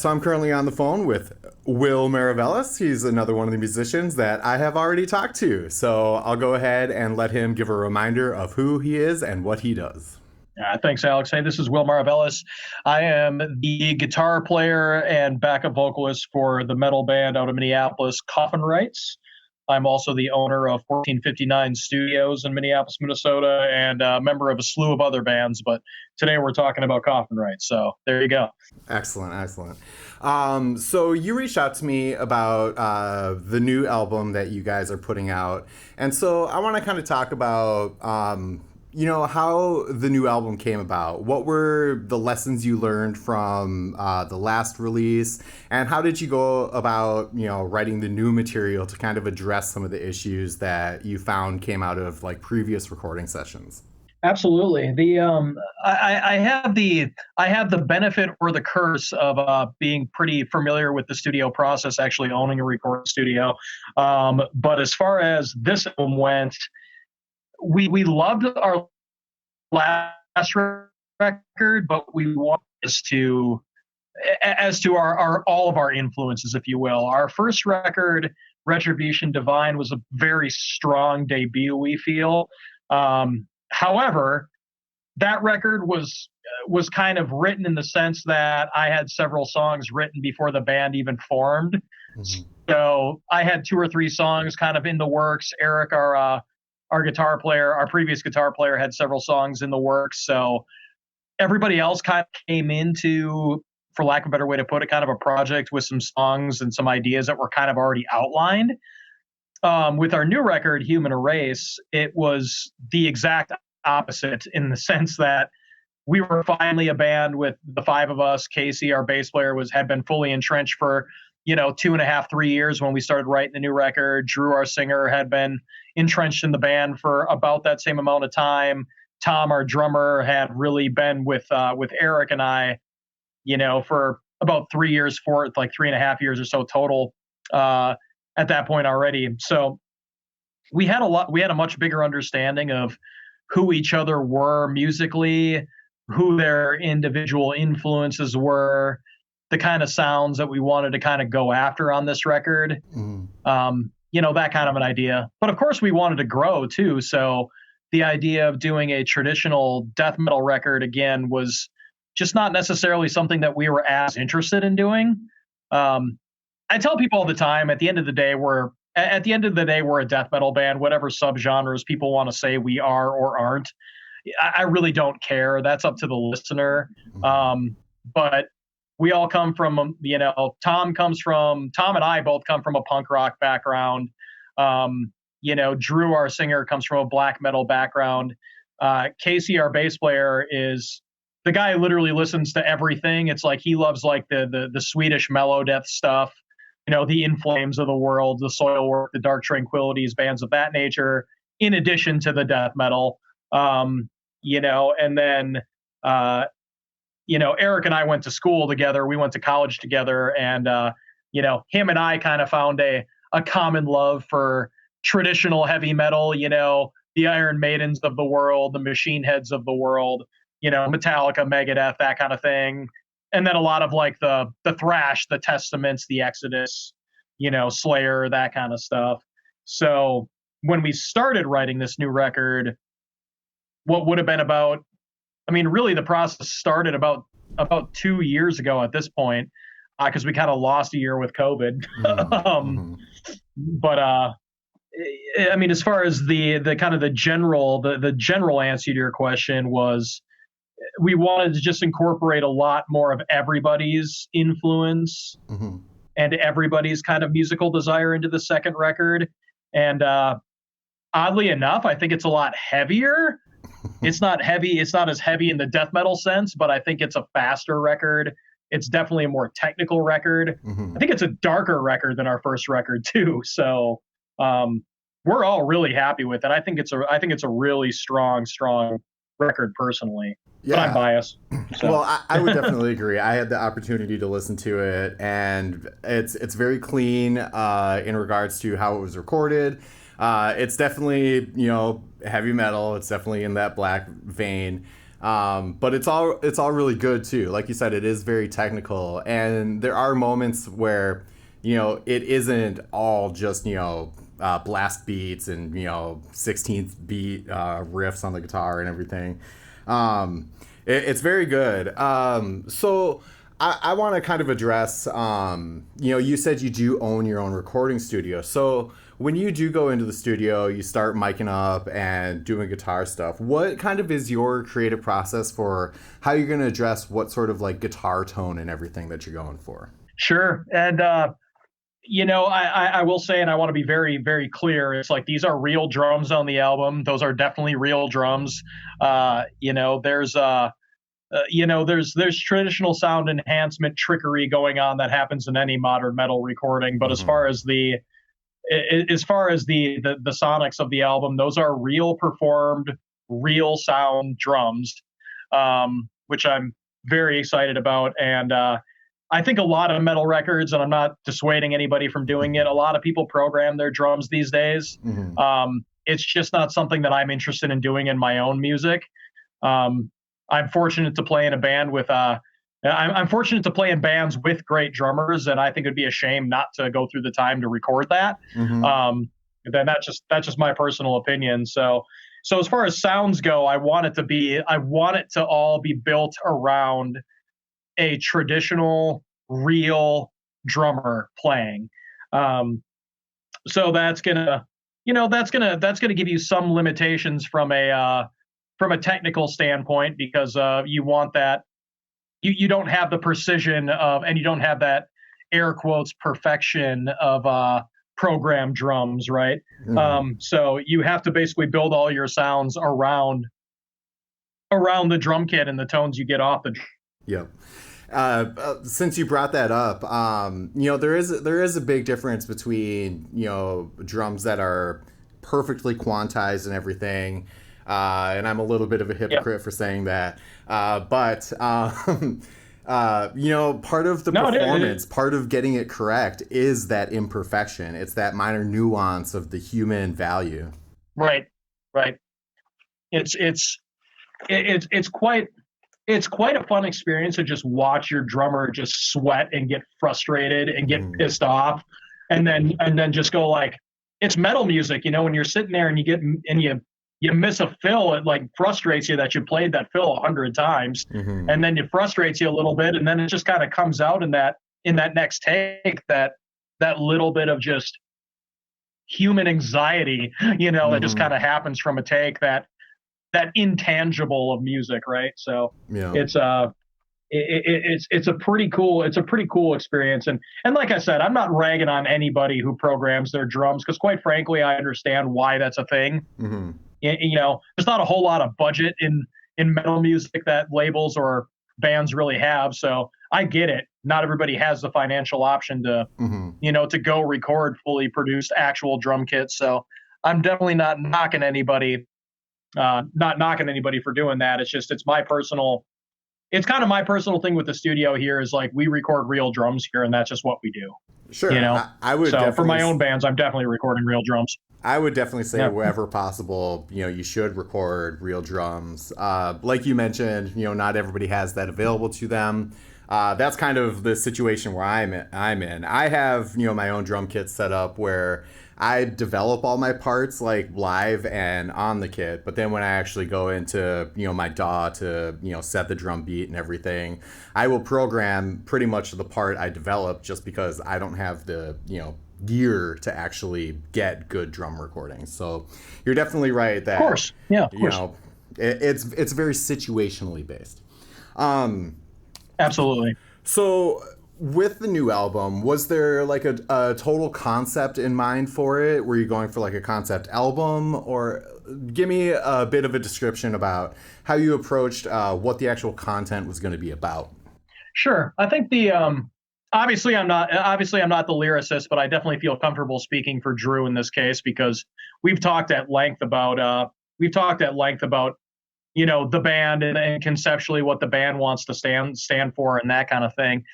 So I'm currently on the phone with Will Maravelas. He's another one of the musicians that I have already talked to. So I'll go ahead and let him give a reminder of who he is and what he does. Thanks, Alex. Hey, this is Will Maravelas. I am the guitar player and backup vocalist for the metal band out of Minneapolis, Coffin Rites. I'm also the owner of 1459 Studios in Minneapolis, Minnesota, and a member of a slew of other bands. But today we're talking about Coffin Rites. So there you go. Excellent. So you reached out to me about the new album that you guys are putting out. And so I want to kind of talk about how the new album came about. What were the lessons you learned from the last release, and how did you go about, writing the new material to kind of address some of the issues that you found came out of like previous recording sessions? Absolutely. I have the benefit or the curse of being pretty familiar with the studio process, actually owning a recording studio. But as far as this album went, we loved our last record, but we want as to our all of our influences, if you will. Our first record, Retribution Divine, was a very strong debut, we feel. However, that record was kind of written in the sense that I had several songs written before the band even formed. Mm-hmm. So I had 2 or 3 songs kind of in the works. Eric, our guitar player, our previous guitar player, had several songs in the works. So everybody else kind of came into, for lack of a better way to put it, kind of a project with some songs and some ideas that were kind of already outlined. With our new record, Human Erase, it was the exact opposite in the sense that we were finally a band with the 5 of us. Casey, our bass player, had been fully entrenched for 2.5, 3 years when we started writing the new record. Drew, our singer, had been entrenched in the band for about that same amount of time. Tom, our drummer, had really been with Eric and I, for about 3 years, like 3.5 years or so total at that point already. So we had a much bigger understanding of who each other were musically, who their individual influences were, the kind of sounds that we wanted to kind of go after on this record. That kind of an idea. But of course we wanted to grow too. So the idea of doing a traditional death metal record again was just not necessarily something that we were as interested in doing. I tell people all the time, at the end of the day, we're a death metal band, whatever subgenres people want to say we are or aren't. I really don't care. That's up to the listener. But we all come from, Tom and I both come from a punk rock background. Drew, our singer, comes from a black metal background. Casey, our bass player, is the guy who literally listens to everything. It's like he loves like the Swedish melodeath stuff, the In Flames of the world, the Soilwork, the Dark Tranquillities, bands of that nature, in addition to the death metal. And then Eric and I went to school together. We went to college together, and him and I kind of found a common love for traditional heavy metal, the Iron Maidens of the world, the Machine Heads of the world, Metallica, Megadeth, that kind of thing. And then a lot of like the thrash, the Testaments, the Exodus, Slayer, that kind of stuff. So when we started writing this new record, what would have been really the process started about 2 years ago at this point, because we kind of lost a year with COVID. But as far as the kind of the general answer to your question was, we wanted to just incorporate a lot more of everybody's influence and everybody's kind of musical desire into the second record. And oddly enough, I think it's a lot heavier. It's not as heavy in the death metal sense, but I think it's a faster record. It's definitely a more technical record. I think it's a darker record than our first record too. So we're all really happy with it. I think it's a really strong record personally. Yeah. But I'm biased. So. Well, I would definitely agree. I had the opportunity to listen to it, and it's very clean in regards to how it was recorded. It's definitely, heavy metal. It's definitely in that black vein. But it's all really good too. Like you said, it is very technical, and there are moments where it isn't all just blast beats and 16th beat riffs on the guitar and everything. It's very good. So I want to kind of address. You said you do own your own recording studio, so when you do go into the studio, you start miking up and doing guitar stuff. What kind of is your creative process for how you're going to address what sort of like guitar tone and everything that you're going for? Sure. And, I will say, and I want to be very, very clear, it's like these are real drums on the album. Those are definitely real drums. There's traditional sound enhancement trickery going on that happens in any modern metal recording. But as far as the sonics of the album, those are real performed, real sound drums, which I'm very excited about. And I think a lot of metal records, and I'm not dissuading anybody from doing it, a lot of people program their drums these days. Mm-hmm. It's just not something that I'm interested in doing in my own music. I'm fortunate to play in a band with I'm fortunate to play in bands with great drummers, and I think it'd be a shame not to go through the time to record that. Mm-hmm. Then that's just my personal opinion. So as far as sounds go, I want it to all be built around a traditional, real drummer playing. So that's gonna give you some limitations from a technical standpoint, because you want that. You don't have the precision and you don't have that air quotes perfection of programmed drums, right? Mm-hmm. So you have to basically build all your sounds around the drum kit and the tones you get off the. Yep. Since you brought that up, there is a big difference between drums that are perfectly quantized and everything. And I'm a little bit of a hypocrite for saying that. But part of the performance, part of getting it correct is that imperfection. It's that minor nuance of the human value. Right, right. It's quite a fun experience to just watch your drummer just sweat and get frustrated and get pissed off, and then just go like, it's metal music, when you're sitting there and you miss a fill, it like frustrates you that you played that fill 100 times, and then it frustrates you a little bit, and then it just kind of comes out in that next take, that little bit of just human anxiety, that just kind of happens from a take, that intangible of music, right? So it's a pretty cool experience, and like I said, I'm not ragging on anybody who programs their drums, because quite frankly, I understand why that's a thing. There's not a whole lot of budget in metal music that labels or bands really have. So I get it. Not everybody has the financial option to, to go record fully produced actual drum kits. So I'm definitely not knocking anybody for doing that. It's kind of my personal thing with the studio here, is like, we record real drums here, and that's just what we do. Sure. I would. So for my own bands, I'm definitely recording real drums. I would definitely say wherever possible, you should record real drums. Like you mentioned, not everybody has that available to them. That's kind of the situation where I'm in. I have, my own drum kit set up where I develop all my parts like live and on the kit, but then when I actually go into, my DAW to, set the drum beat and everything, I will program pretty much the part I develop, just because I don't have the, gear to actually get good drum recordings. So you're definitely right that, of course. It's very situationally based. Absolutely. So with the new album, was there like a total concept in mind for it? Were you going for like a concept album, or give me a bit of a description about how you approached what the actual content was going to be about? Sure. I think obviously I'm not the lyricist, but I definitely feel comfortable speaking for Drew in this case, because we've talked at length about the band and conceptually what the band wants to stand for and that kind of thing.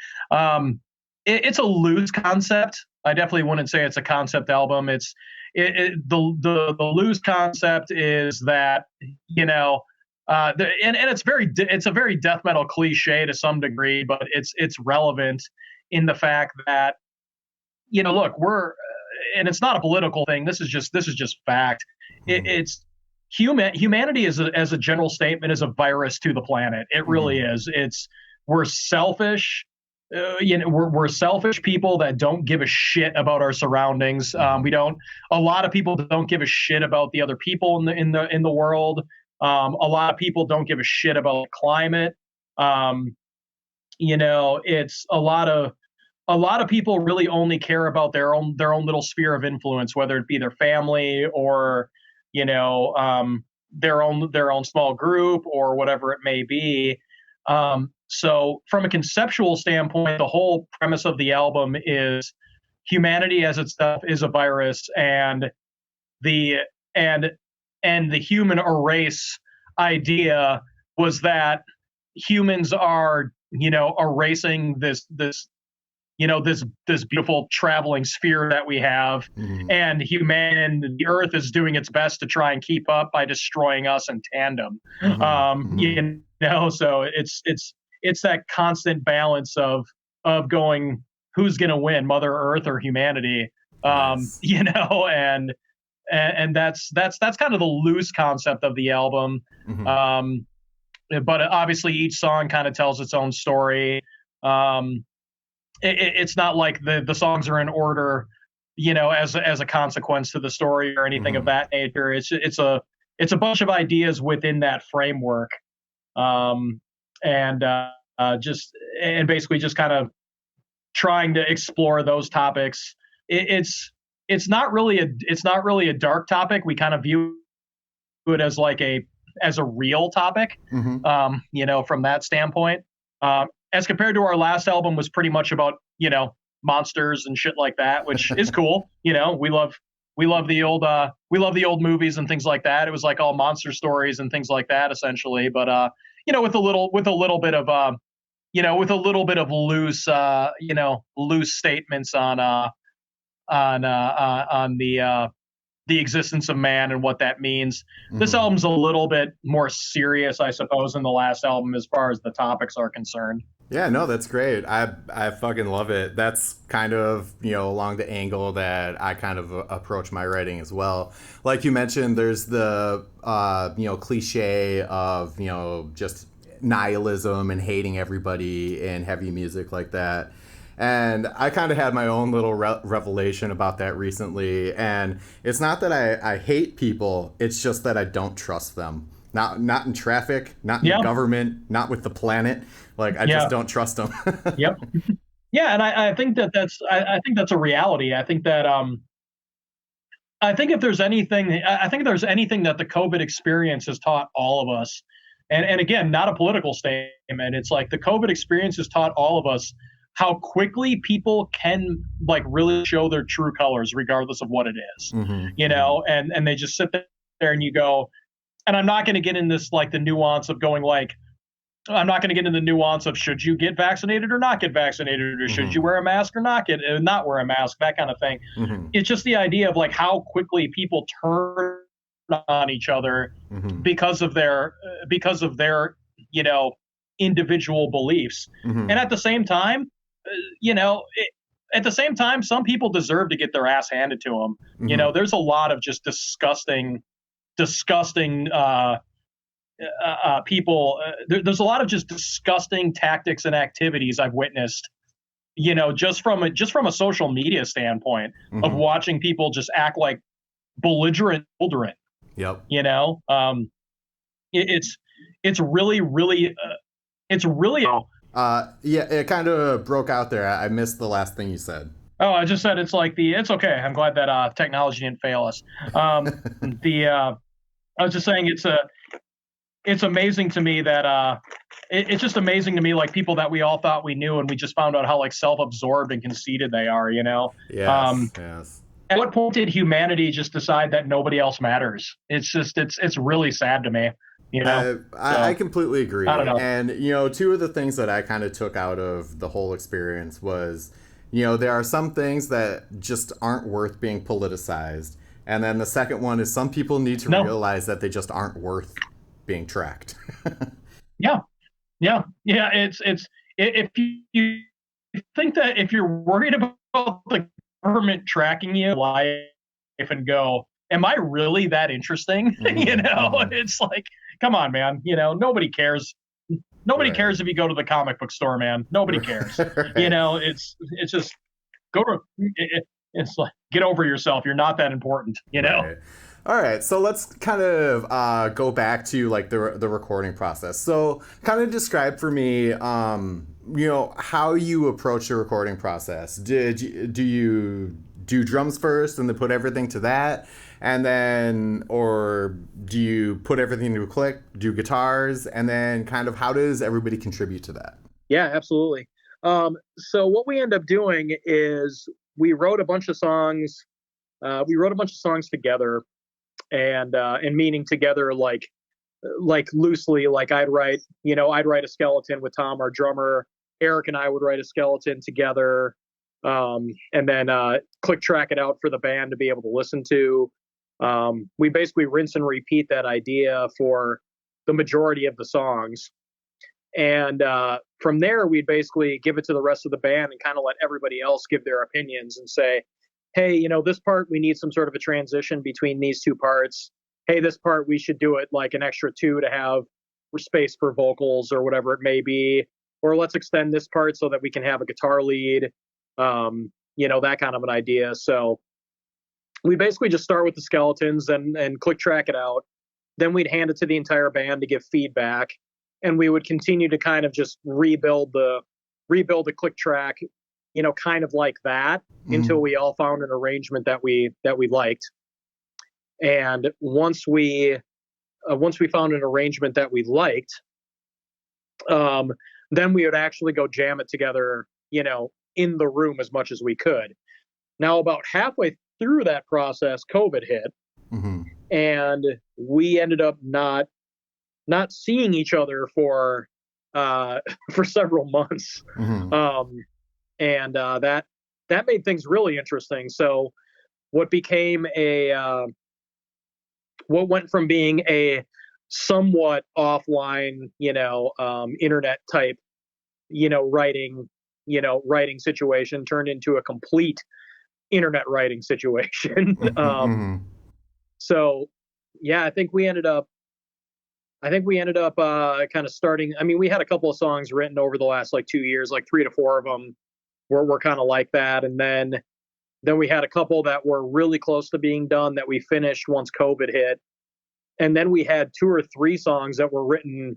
It's a loose concept. I definitely wouldn't say it's a concept album. The loose concept is that and it's a very death metal cliche to some degree, but it's relevant in the fact that, look, and it's not a political thing. This is just fact. It's humanity as a general statement is a virus to the planet. It really is. We're selfish. We're selfish people that don't give a shit about our surroundings. We don't. A lot of people don't give a shit about the other people in the world. A lot of people don't give a shit about climate. It's a lot of people really only care about their own little sphere of influence, whether it be their family or their own small group or whatever it may be. So from a conceptual standpoint, the whole premise of the album is humanity as itself is a virus, and the and and the human race idea was that humans are erasing this beautiful traveling sphere that we have, and the Earth is doing its best to try and keep up by destroying us in tandem. So it's that constant balance of going, who's going to win, Mother Earth or humanity? Nice. And that's kind of the loose concept of the album. But obviously each song kind of tells its own story. It's not like the songs are in order, as a consequence to the story or anything of that nature. It's a bunch of ideas within that framework, and basically just kind of trying to explore those topics. It's not really a dark topic. We kind of view it as a real topic, from that standpoint. As compared to our last album was pretty much about, monsters and shit like that, which is cool. We love the old movies and things like that. It was like all monster stories and things like that, essentially. But, with a little bit of loose statements on the existence of man and what that means. This album's a little bit more serious, I suppose, than the last album as far as the topics are concerned. Yeah, no, that's great. I fucking love it. That's kind of, along the angle that I kind of approach my writing as well. Like you mentioned, there's the, cliche of, just nihilism and hating everybody in heavy music like that. And I kind of had my own little revelation about that recently. And it's not that I hate people, it's just that I don't trust them. Not in traffic, not in government, not with the planet. Like, I just don't trust them. Yep. Yeah, and I think that's a reality. I think that if there's anything that the COVID experience has taught all of us, and again, not a political statement, it's like the COVID experience has taught all of us how quickly people can really show their true colors, regardless of what it is. And they just sit there and you go, and I'm not going to get in this the nuance of going I'm not going to get into the nuance of should you get vaccinated or not get vaccinated, or should you wear a mask or not wear a mask, that kind of thing. It's just the idea of how quickly people turn on each other because of their individual beliefs. And at the same time, some people deserve to get their ass handed to them. There's a lot of just disgusting people. There's a lot of just disgusting tactics and activities I've witnessed, just from a social media standpoint of watching people just act like belligerent children. Yep. It's really it kind of broke out there. I missed the last thing you said. Oh, I just said it's okay. I'm glad that technology didn't fail us. I was just saying it's amazing to me that it's just amazing to me, people that we all thought we knew, and we just found out how self-absorbed and conceited they are. Yes. At what point did humanity just decide that nobody else matters? It's really sad to me. I completely agree. I don't know. And, two of the things that I kind of took out of the whole experience was, there are some things that just aren't worth being politicized. And then the second one is some people need to realize that they just aren't worth being tracked. Yeah, yeah, yeah. If you think that if you're worried about the government tracking you life and go, am I really that interesting? It's like, come on, man. Nobody cares. Nobody Right. cares if you go to the comic book store, man. Nobody cares. Right. It's just go to. It's like, get over yourself. You're not that important. Right. All right. So let's kind of go back to like the recording process. So kind of describe for me, how you approach the recording process. Do you do drums first and then put everything to that, and then, or do you put everything to a click? Do guitars, and then kind of how does everybody contribute to that? Yeah, absolutely. So what we end up doing is we wrote a bunch of songs. We wrote a bunch of songs together, and meaning together like loosely. Like I'd write a skeleton with Tom, our drummer. Eric and I would write a skeleton together, and then click track it out for the band to be able to listen to. We basically rinse and repeat that idea for the majority of the songs. And from there, we'd basically give it to the rest of the band and kind of let everybody else give their opinions and say, hey, this part, we need some sort of a transition between these two parts. Hey, this part, we should do it like an extra 2 to have space for vocals or whatever it may be. Or let's extend this part so that we can have a guitar lead, that kind of an idea. So we basically just start with the skeletons and click track it out. Then we'd hand it to the entire band to give feedback. And we would continue to kind of just rebuild the click track, kind of like that until we all found an arrangement that we liked. And once we found an arrangement that we liked, then we would actually go jam it together, in the room as much as we could. Now, about halfway through that process, COVID hit, and we ended up not seeing each other for several months. And that made things really interesting. So what went from being a somewhat offline, internet type, writing situation turned into a complete internet writing situation. So yeah, I think we ended up kind of starting. I mean, we had a couple of songs written over the last like 2 years, like 3 to 4 of them were kind of like that. And then we had a couple that were really close to being done that we finished once COVID hit. And then we had 2 or 3 songs that were written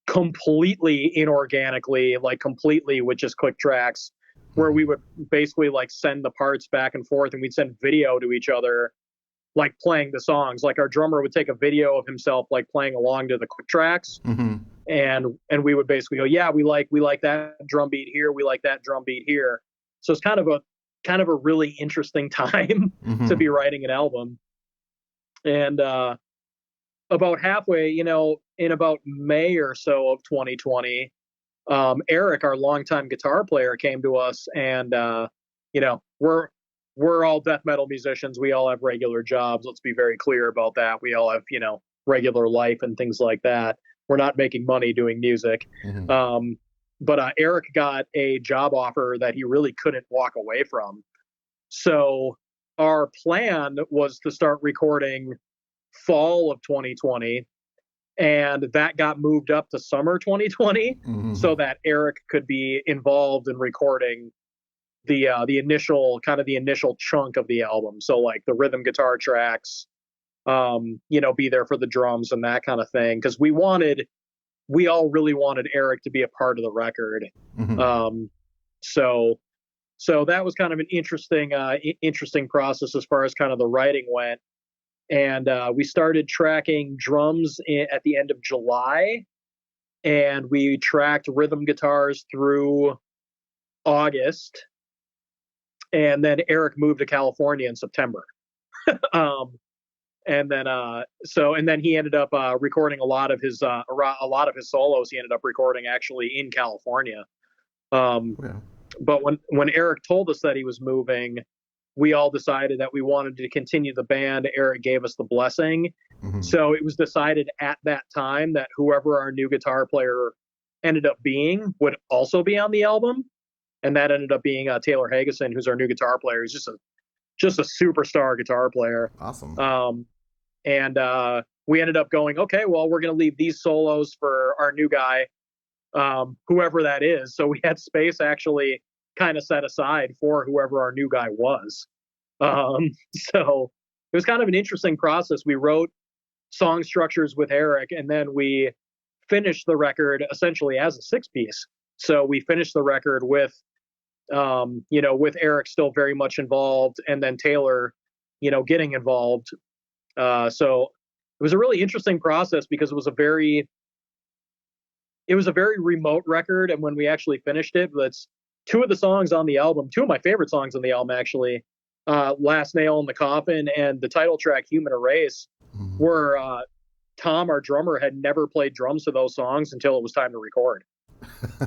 completely inorganically, like completely with just click tracks, where we would basically like send the parts back and forth, and we'd send video to each other, like playing the songs. Like our drummer would take a video of himself like playing along to the click tracks, and we would basically go, yeah, we like that drum beat here, we like that drum beat here. So it's kind of a really interesting time to be writing an album. And about halfway, in about May or so of 2020, Eric, our longtime guitar player, came to us, and we're all death metal musicians. We all have regular jobs. Let's be very clear about that. We all have, regular life and things like that. We're not making money doing music. But Eric got a job offer that he really couldn't walk away from. So our plan was to start recording fall of 2020, and that got moved up to summer 2020 so that Eric could be involved in recording the initial chunk of the album. So like the rhythm guitar tracks, be there for the drums and that kind of thing. Because we all really wanted Eric to be a part of the record. So that was kind of an interesting process as far as kind of the writing went. And we started tracking drums at the end of July, and we tracked rhythm guitars through August. And then Eric moved to California in September. And then he ended up recording a lot of his solos. He ended up recording actually in California. But when Eric told us that he was moving, we all decided that we wanted to continue the band. Eric gave us the blessing, So it was decided at that time that whoever our new guitar player ended up being would also be on the album, and that ended up being Taylor Hageson, who's our new guitar player. He's just a superstar guitar player. Awesome. And we ended up going, okay, well, we're going to leave these solos for our new guy, whoever that is. So we had space actually kind of set aside for whoever our new guy was. So it was kind of an interesting process. We wrote song structures with Eric, and then we finished the record essentially as a 6-piece. So we finished the record with, with Eric still very much involved, and then Taylor, getting involved. So it was a really interesting process because it was a very remote record. And when we actually finished it, that's two of the songs on the album, two of my favorite songs on the album, actually, Last Nail in the Coffin and the title track, Human Erase, were, Tom, our drummer, had never played drums to those songs until it was time to record.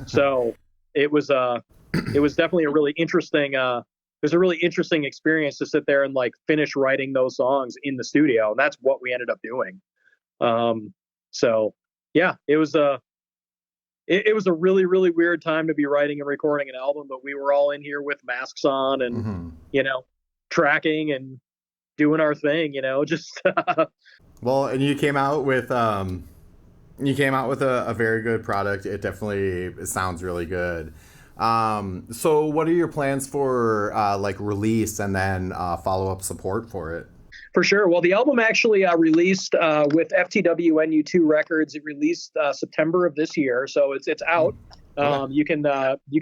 So it was definitely a really interesting, it was a really interesting experience to sit there and like finish writing those songs in the studio. And that's what we ended up doing. So yeah, it was a really, really weird time to be writing and recording an album, but we were all in here with masks on and, tracking and doing our thing, just. Well, and you came out with a very good product. It definitely sounds really good. So what are your plans for like release and then follow-up support for it? For sure. Well, the album actually released with FTWNU2 Records. It released September of this year, so it's out. Okay. You can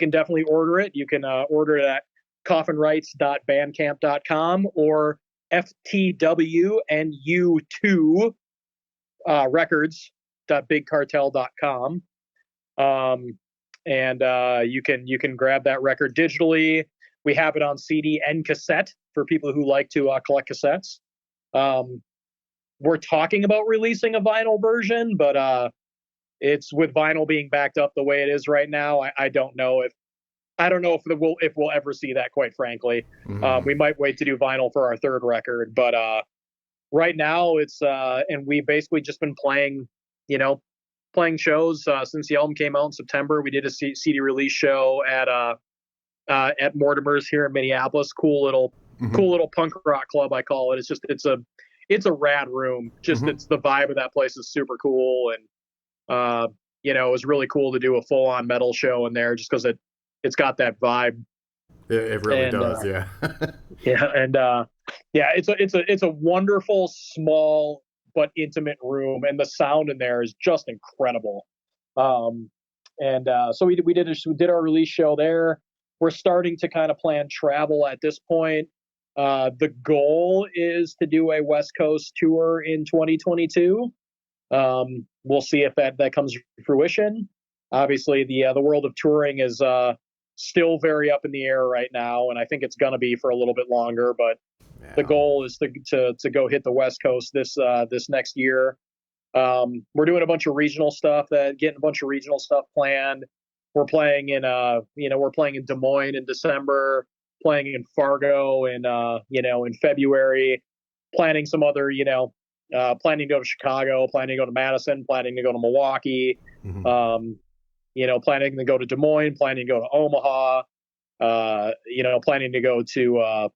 definitely order it. You can order it at coffinrites.bandcamp.com or FTWNU2 records.bigcartel.com. And you can grab that record digitally. We have it on CD and cassette for people who like to collect cassettes. We're talking about releasing a vinyl version, but it's with vinyl being backed up the way it is right now. I don't know if we'll ever see that, quite frankly. We might wait to do vinyl for our third record, but right now it's and we've basically just been playing shows since the album came out in September. We did a CD release show at Mortimer's here in Minneapolis. Cool little punk rock club, I call it. It's a rad room. It's the vibe of that place is super cool, and it was really cool to do a full on metal show in there just because it's got that vibe. It really does, yeah. Yeah, and it's a wonderful, small but intimate room, and the sound in there is just incredible. So we did our release show there. We're starting to kind of plan travel at this point. The goal is to do a West Coast tour in 2022. We'll see if that comes to fruition. Obviously, the world of touring is still very up in the air right now, and I think it's going to be for a little bit longer. But the goal is to go hit the West Coast this next year. We're doing a bunch of regional stuff planned. We're playing in Des Moines in December, playing in Fargo in February, planning some other, planning to go to Chicago, planning to go to Madison, planning to go to Milwaukee, planning to go to Des Moines, planning to go to Omaha, planning to go to,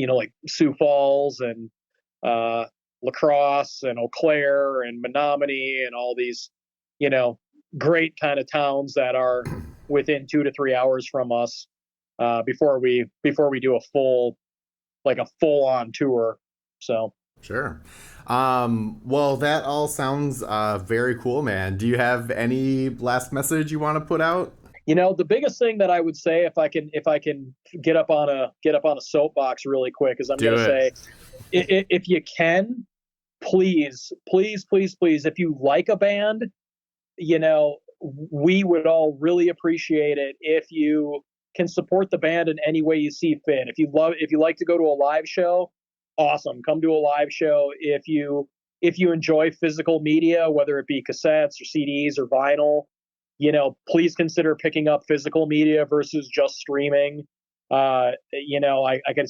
like Sioux Falls and La Crosse and Eau Claire and Menominee and all these, great kind of towns that are within 2 to 3 hours from us before we do a full on tour. So sure. Well, that all sounds very cool, man. Do you have any last message you want to put out? The biggest thing that I would say, if I can get up on a soapbox really quick, is I'm going to say, if you can, please, if you like a band, we would all really appreciate it if you can support the band in any way you see fit. If you like to go to a live show, awesome, come to a live show. If you enjoy physical media, whether it be cassettes or CDs or vinyl, please consider picking up physical media versus just streaming. I could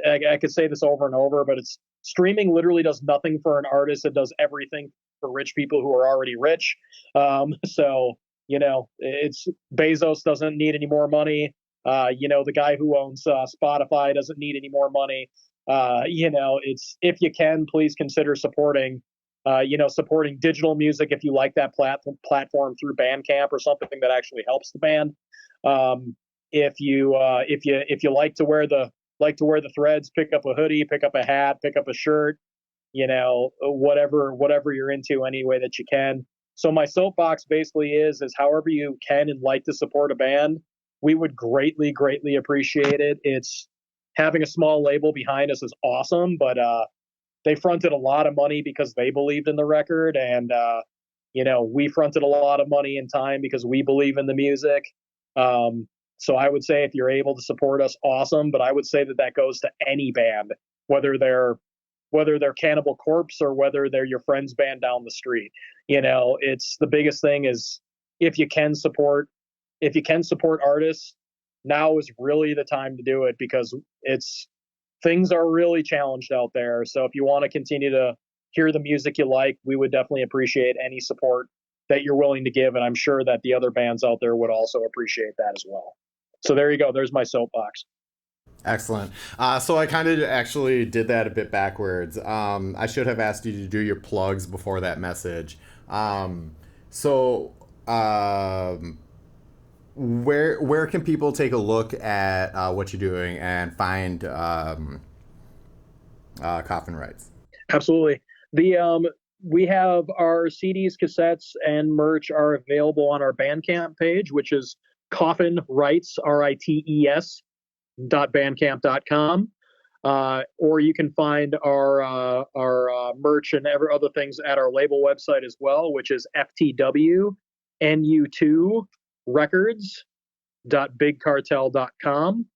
I could say this over and over, but it's streaming literally does nothing for an artist. It does everything for rich people who are already rich. So it's Bezos doesn't need any more money. The guy who owns Spotify doesn't need any more money. It's, if you can, please consider supporting. Supporting digital music if you like that platform through Bandcamp or something that actually helps the band. If you like to wear the threads, pick up a hoodie, pick up a hat, pick up a shirt, whatever you're into any way that you can. So my soapbox basically is however you can and like to support a band, we would greatly appreciate it. It's having a small label behind us is awesome, but they fronted a lot of money because they believed in the record, and we fronted a lot of money and time because we believe in the music. So I would say if you're able to support us, awesome. But I would say that goes to any band, whether they're Cannibal Corpse or whether they're your friend's band down the street. It's the biggest thing is if you can support artists, now is really the time to do it because things are really challenged out there. So if you want to continue to hear the music you like, we would definitely appreciate any support that you're willing to give. And I'm sure that the other bands out there would also appreciate that as well. So there you go. There's my soapbox. Excellent. So I kind of actually did that a bit backwards. I should have asked you to do your plugs before that message. So where can people take a look at what you're doing and find Coffin Rites? Absolutely. We have our CDs, cassettes, and merch are available on our Bandcamp page, which is Coffin Rites, Rites .bandcamp.com. Or you can find our merch and every other things at our label website as well, which is ftwnu2records.bigcartel.com.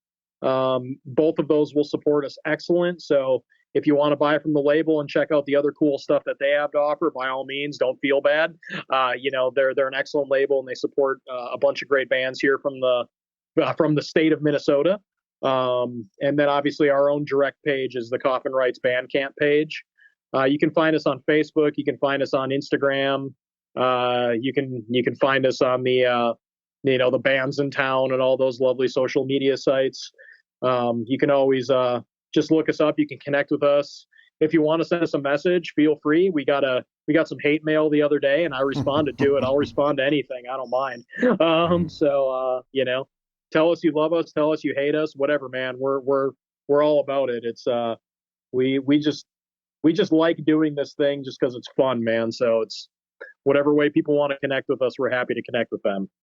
Both of those will support us excellent. So if you want to buy from the label and check out the other cool stuff that they have to offer, by all means, don't feel bad. They're an excellent label and they support a bunch of great bands here from the state of Minnesota. And then obviously our own direct page is the Coffin Rites Bandcamp page. You can find us on Facebook. You can find us on Instagram. You can find us on the bands in town and all those lovely social media sites. You can always just look us up. You can connect with us. If you want to send us a message, feel free. We got some hate mail the other day and I responded to it. I'll respond to anything. I don't mind. Tell us you love us, tell us you hate us, whatever, man. We're all about it. It's we just like doing this thing just because it's fun, man. So it's whatever way people want to connect with us, we're happy to connect with them.